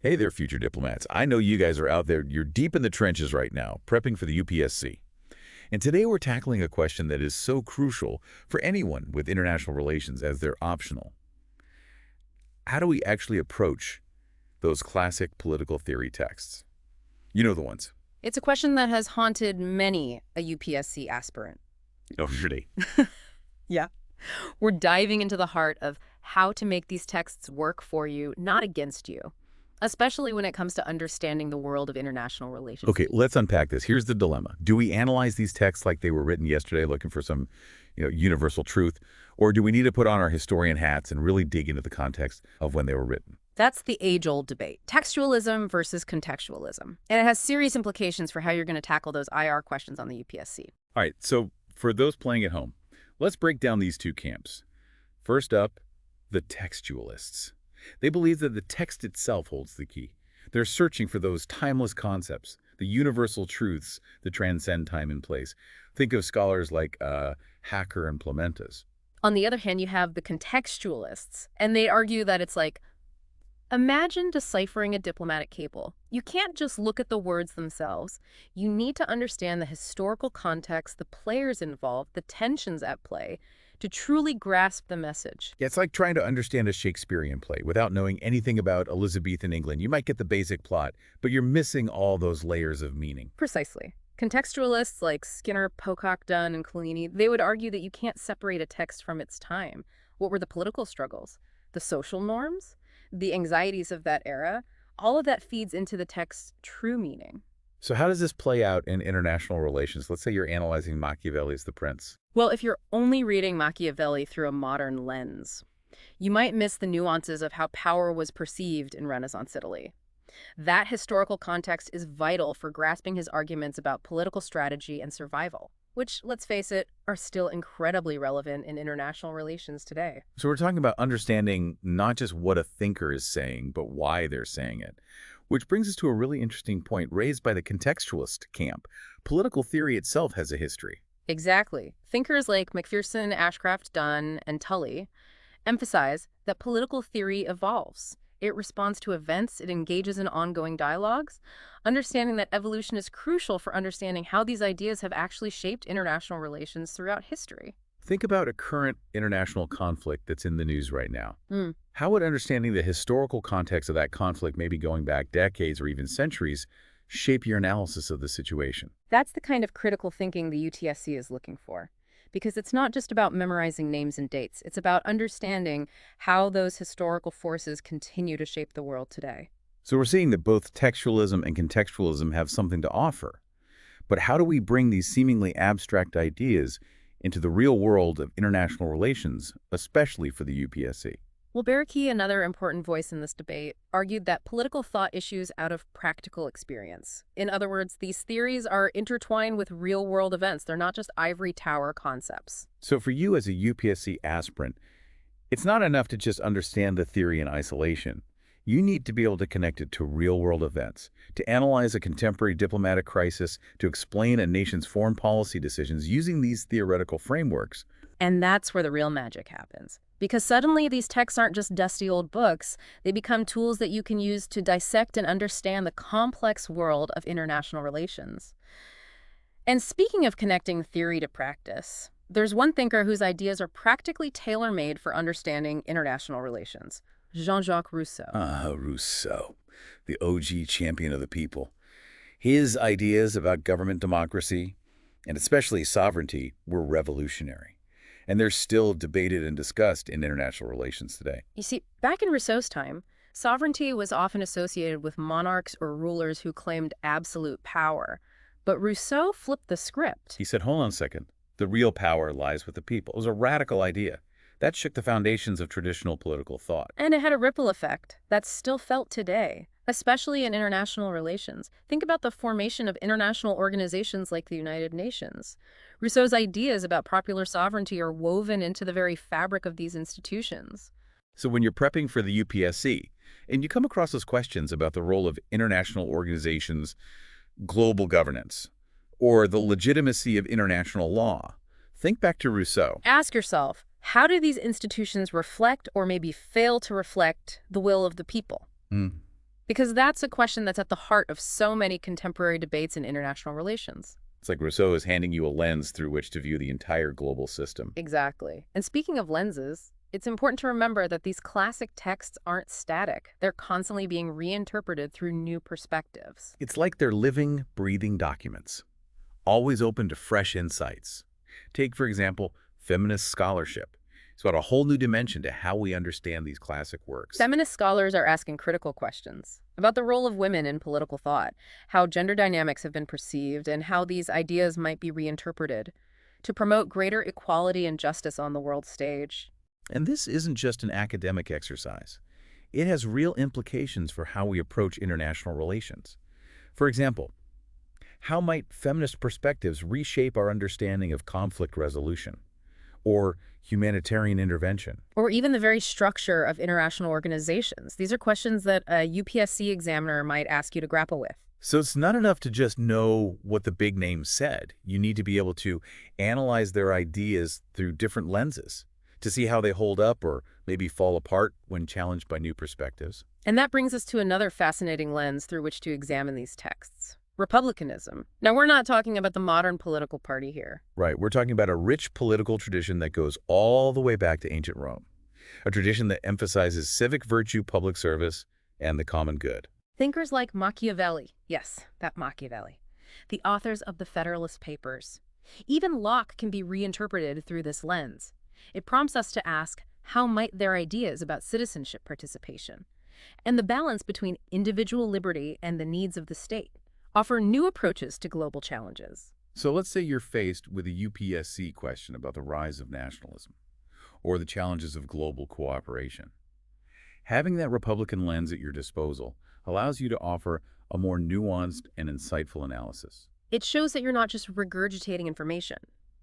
Hey there, future diplomats. I know you guys are out there. You're deep in the trenches right now, prepping for the UPSC. And today we're tackling a question that is so crucial for anyone with international relations as they're optional. How do we actually approach those classic political theory texts? You know the ones. It's a question that has haunted many a UPSC aspirant. Oh, really? Yeah. We're diving into the heart of how to make these texts work for you, not against you, especially when it comes to understanding the world of international relations. Okay, let's unpack this. Here's the dilemma. Do we analyze these texts like they were written yesterday, looking for some, universal truth? Or do we need to put on our historian hats and really dig into the context of when they were written? That's the age-old debate, textualism versus contextualism. And it has serious implications for how you're going to tackle those IR questions on the UPSC. All right, so for those playing at home, let's break down these two camps. First up, the textualists. They believe that the text itself holds the key. They're searching for those timeless concepts, the universal truths that transcend time and place. Think of scholars like Hacker and Plementis. On the other hand, you have the contextualists, and they argue that it's like, imagine deciphering a diplomatic cable. You can't just look at the words themselves. You need to understand the historical context, the players involved, the tensions at play, to truly grasp the message. Yeah, it's like trying to understand a Shakespearean play without knowing anything about Elizabethan England. You might get the basic plot, but you're missing all those layers of meaning. Precisely. Contextualists like Skinner, Pocock, Dunn, and Collini, they would argue that you can't separate a text from its time. What were the political struggles? The social norms? The anxieties of that era? All of that feeds into the text's true meaning. So how does this play out in international relations? Let's say you're analyzing Machiavelli's The Prince. Well, if you're only reading Machiavelli through a modern lens, you might miss the nuances of how power was perceived in Renaissance Italy. That historical context is vital for grasping his arguments about political strategy and survival, which, let's face it, are still incredibly relevant in international relations today. So we're talking about understanding not just what a thinker is saying, but why they're saying it. Which brings us to a really interesting point raised by the contextualist camp. Political theory itself has a history. Exactly. Thinkers like Macpherson, Ashcraft, Dunn, and Tully emphasize that political theory evolves. It responds to events, it engages in ongoing dialogues. Understanding that evolution is crucial for understanding how these ideas have actually shaped international relations throughout history. Think about a current international conflict that's in the news right now. Hmm. How would understanding the historical context of that conflict, maybe going back decades or even centuries, shape your analysis of the situation? That's the kind of critical thinking the UTSC is looking for. Because it's not just about memorizing names and dates. It's about understanding how those historical forces continue to shape the world today. So we're seeing that both textualism and contextualism have something to offer. But how do we bring these seemingly abstract ideas into the real world of international relations, especially for the UPSC? Well, Barakey, another important voice in this debate, argued that political thought issues out of practical experience. In other words, these theories are intertwined with real-world events. They're not just ivory tower concepts. So for you as a UPSC aspirant, it's not enough to just understand the theory in isolation. You need to be able to connect it to real-world events, to analyze a contemporary diplomatic crisis, to explain a nation's foreign policy decisions using these theoretical frameworks. And that's where the real magic happens. Because suddenly these texts aren't just dusty old books, they become tools that you can use to dissect and understand the complex world of international relations. And speaking of connecting theory to practice, there's one thinker whose ideas are practically tailor-made for understanding international relations, Jean-Jacques Rousseau. Rousseau, the OG champion of the people. His ideas about government democracy, and especially sovereignty, were revolutionary. And they're still debated and discussed in international relations today. You see, back in Rousseau's time, sovereignty was often associated with monarchs or rulers who claimed absolute power. But Rousseau flipped the script. He said, hold on a second. The real power lies with the people. It was a radical idea. That shook the foundations of traditional political thought. And it had a ripple effect that's still felt today, especially in international relations. Think about the formation of international organizations like the United Nations. Rousseau's ideas about popular sovereignty are woven into the very fabric of these institutions. So when you're prepping for the UPSC, and you come across those questions about the role of international organizations, global governance, or the legitimacy of international law, think back to Rousseau. Ask yourself, how do these institutions reflect or maybe fail to reflect the will of the people? Because that's a question that's at the heart of so many contemporary debates in international relations. It's like Rousseau is handing you a lens through which to view the entire global system. Exactly. And speaking of lenses, it's important to remember that these classic texts aren't static. They're constantly being reinterpreted through new perspectives. It's like they're living, breathing documents, always open to fresh insights. Take, for example, feminist scholarship. It's about a whole new dimension to how we understand these classic works. Feminist scholars are asking critical questions about the role of women in political thought, how gender dynamics have been perceived, and how these ideas might be reinterpreted to promote greater equality and justice on the world stage. And this isn't just an academic exercise. It has real implications for how we approach international relations. For example, how might feminist perspectives reshape our understanding of conflict resolution or humanitarian intervention? Or even the very structure of international organizations. These are questions that a UPSC examiner might ask you to grapple with. So it's not enough to just know what the big names said. You need to be able to analyze their ideas through different lenses to see how they hold up or maybe fall apart when challenged by new perspectives. And that brings us to another fascinating lens through which to examine these texts. Republicanism. Now, we're not talking about the modern political party here. Right, we're talking about a rich political tradition that goes all the way back to ancient Rome, a tradition that emphasizes civic virtue, public service, and the common good. Thinkers like Machiavelli, yes, that Machiavelli, the authors of the Federalist Papers. Even Locke can be reinterpreted through this lens. It prompts us to ask, how might their ideas about citizenship participation and the balance between individual liberty and the needs of the state offer new approaches to global challenges? So let's say you're faced with a UPSC question about the rise of nationalism or the challenges of global cooperation. Having that Republican lens at your disposal allows you to offer a more nuanced and insightful analysis. It shows that you're not just regurgitating information,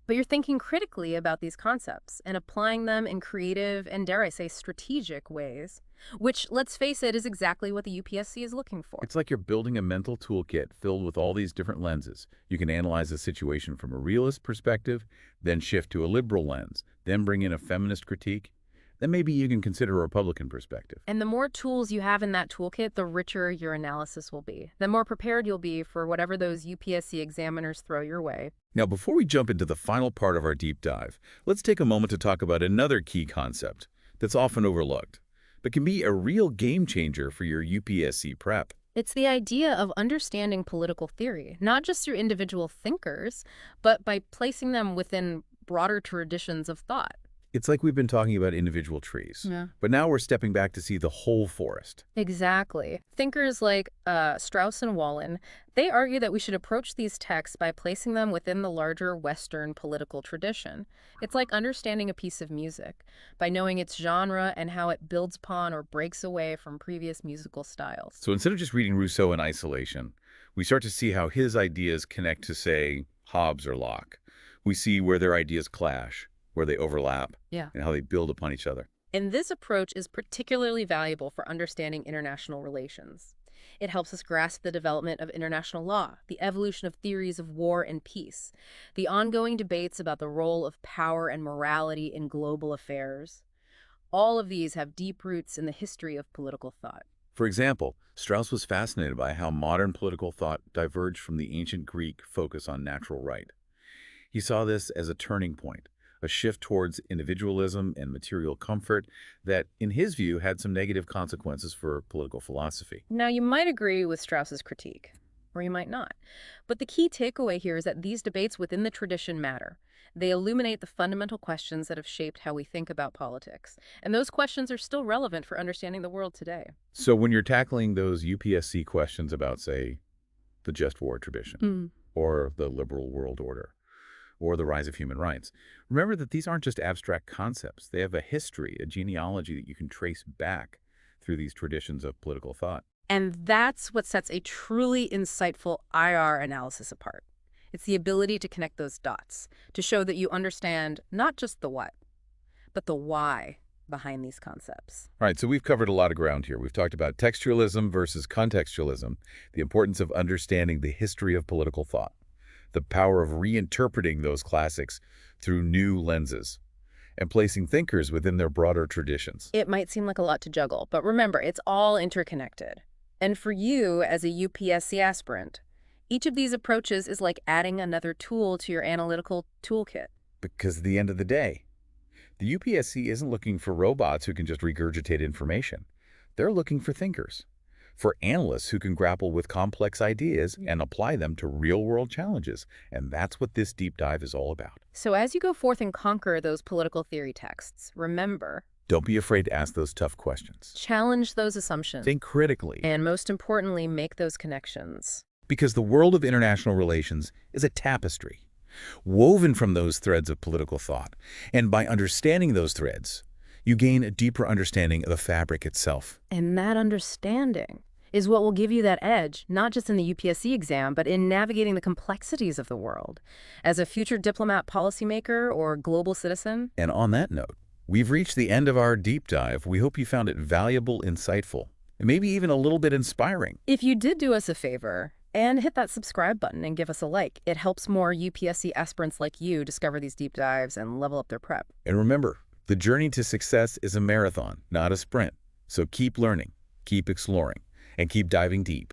but you're thinking critically about these concepts and applying them in creative and, dare I say, strategic ways, which, let's face it, is exactly what the UPSC is looking for. It's like you're building a mental toolkit filled with all these different lenses. You can analyze a situation from a realist perspective, then shift to a liberal lens, then bring in a feminist critique. Then maybe you can consider a Republican perspective. And the more tools you have in that toolkit, the richer your analysis will be. The more prepared you'll be for whatever those UPSC examiners throw your way. Now, before we jump into the final part of our deep dive, let's take a moment to talk about another key concept that's often overlooked, but can be a real game changer for your UPSC prep. It's the idea of understanding political theory, not just through individual thinkers, but by placing them within broader traditions of thought. It's like we've been talking about individual trees, but now we're stepping back to see the whole forest. Exactly. Thinkers like Strauss and Wallin, they argue that we should approach these texts by placing them within the larger Western political tradition. It's like understanding a piece of music, by knowing its genre and how it builds upon or breaks away from previous musical styles. So instead of just reading Rousseau in isolation, we start to see how his ideas connect to, say, Hobbes or Locke. We see where their ideas clash, where they overlap, and how they build upon each other. And this approach is particularly valuable for understanding international relations. It helps us grasp the development of international law, the evolution of theories of war and peace, the ongoing debates about the role of power and morality in global affairs. All of these have deep roots in the history of political thought. For example, Strauss was fascinated by how modern political thought diverged from the ancient Greek focus on natural right. He saw this as a turning point, a shift towards individualism and material comfort that, in his view, had some negative consequences for political philosophy. Now, you might agree with Strauss's critique, or you might not. But the key takeaway here is that these debates within the tradition matter. They illuminate the fundamental questions that have shaped how we think about politics. And those questions are still relevant for understanding the world today. So when you're tackling those UPSC questions about, say, the just war tradition, or the liberal world order, or the rise of human rights, remember that these aren't just abstract concepts. They have a history, a genealogy that you can trace back through these traditions of political thought. And that's what sets a truly insightful IR analysis apart. It's the ability to connect those dots, to show that you understand not just the what, but the why behind these concepts. All right, so we've covered a lot of ground here. We've talked about textualism versus contextualism, the importance of understanding the history of political thought, the power of reinterpreting those classics through new lenses, and placing thinkers within their broader traditions. It might seem like a lot to juggle, but remember, it's all interconnected. And for you as a UPSC aspirant, each of these approaches is like adding another tool to your analytical toolkit. Because at the end of the day, the UPSC isn't looking for robots who can just regurgitate information. They're looking for thinkers, for analysts who can grapple with complex ideas and apply them to real-world challenges. And that's what this deep dive is all about. So as you go forth and conquer those political theory texts, remember, Don't be afraid to ask those tough questions. challenge those assumptions, Think critically. and most importantly, make those connections. Because the world of international relations is a tapestry, woven from those threads of political thought. And by understanding those threads, you gain a deeper understanding of the fabric itself. And that understanding is what will give you that edge, not just in the UPSC exam, but in navigating the complexities of the world. As a future diplomat, policymaker, or global citizen. And on that note, we've reached the end of our deep dive. We hope you found it valuable, insightful, and maybe even a little bit inspiring. If you did do us a favor and hit that subscribe button and give us a like, it helps more UPSC aspirants like you discover these deep dives and level up their prep. And remember, the journey to success is a marathon, not a sprint. So keep learning, keep exploring, and keep diving deep.